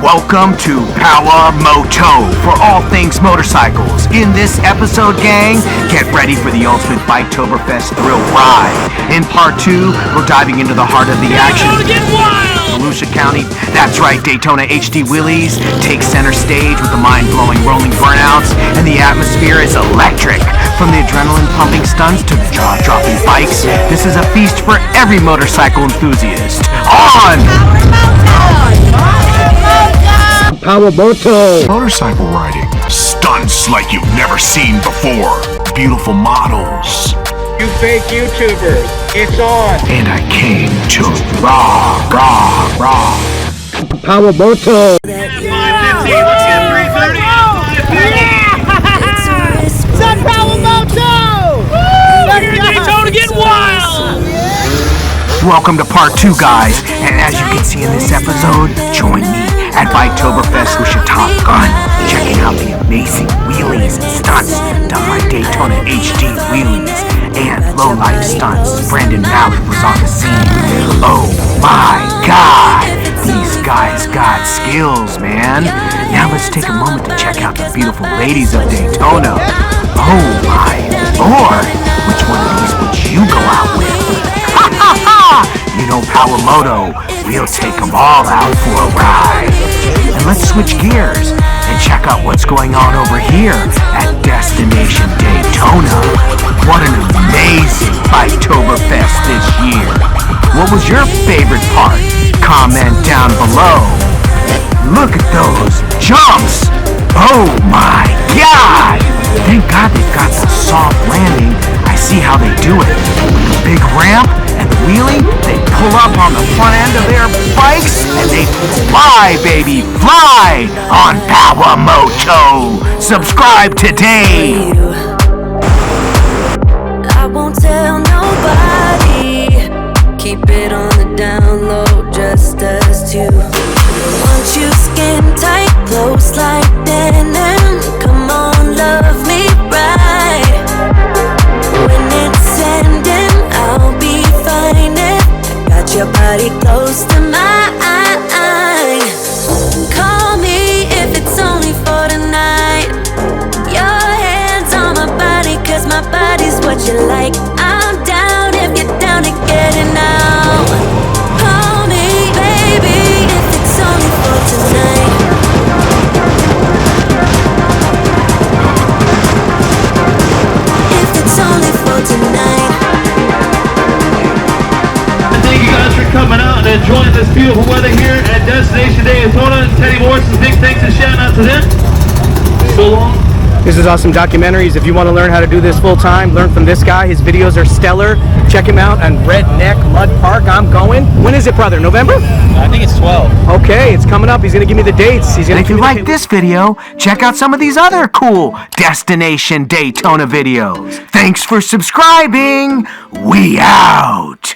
Welcome to Moto for all things motorcycles. In this episode, gang, get ready for the ultimate BikeToberfest thrill ride. In part 2, we're diving into the heart of the action. Volusia County, that's right, Daytona HD wheelies take center stage with the mind-blowing rolling burnouts, and the atmosphere is electric. From the adrenaline-pumping stunts to the jaw-dropping bikes, this is a feast for every motorcycle enthusiast. On! Power Moto! Motorcycle riding. Stunts like you've never seen before. Beautiful models. You fake YouTubers, it's on! And I came to raw. Power Moto! 550, let's get 330. Sun Power Moto! Daytona get wild! Welcome to part 2, guys. And as you can see in this episode, join me at BikeToberfest with your Top Gun, checking out the amazing wheelies and stunts done by Daytona HD wheelies and low-life stunts. Brandon Mallett was on the scene. Oh my God, these guys got skills, man. Now let's take a moment to check out the beautiful ladies of Daytona. Oh my Lord, which one of these would you go out with? Ha ha ha! You know Power Moto, we'll take them all out for a ride. And let's switch gears and check out what's going on over here at Destination Daytona. What an amazing BikeToberfest this year. What was your favorite part? Comment down below. Look at those jumps. Oh my God. Thank God they've got the soft landing. I see how they do it. With the big ramp and the wheelie, they pull up on the front end of their bikes and they fly, baby, fly on Power Moto. Subscribe today. I won't tell nobody. Keep it on the down low, just us two. Want you skin tight, close like denim. Come on, love me right. When it's ending, I'll be fine. I got your body close to mine. Call me if it's only for tonight. Your hands on my body, cause my body's what you like. I'm down if you're down to get it now. Call me, baby, if it's only for tonight. If it's only for tonight. Thank you guys for coming out and enjoying this beautiful weather here at Destination Daytona. Teddy Morrison, big thanks and shout out to them. So long. This is awesome documentaries. If you want to learn how to do this full time, learn from this guy. His videos are stellar. Check him out on Redneck Mud Park. I'm going. When is it, brother? November? I think it's 12. Okay, it's coming up. He's going to give me the dates. And if you like this video, check out some of these other cool Destination Daytona videos. Thanks for subscribing. We out.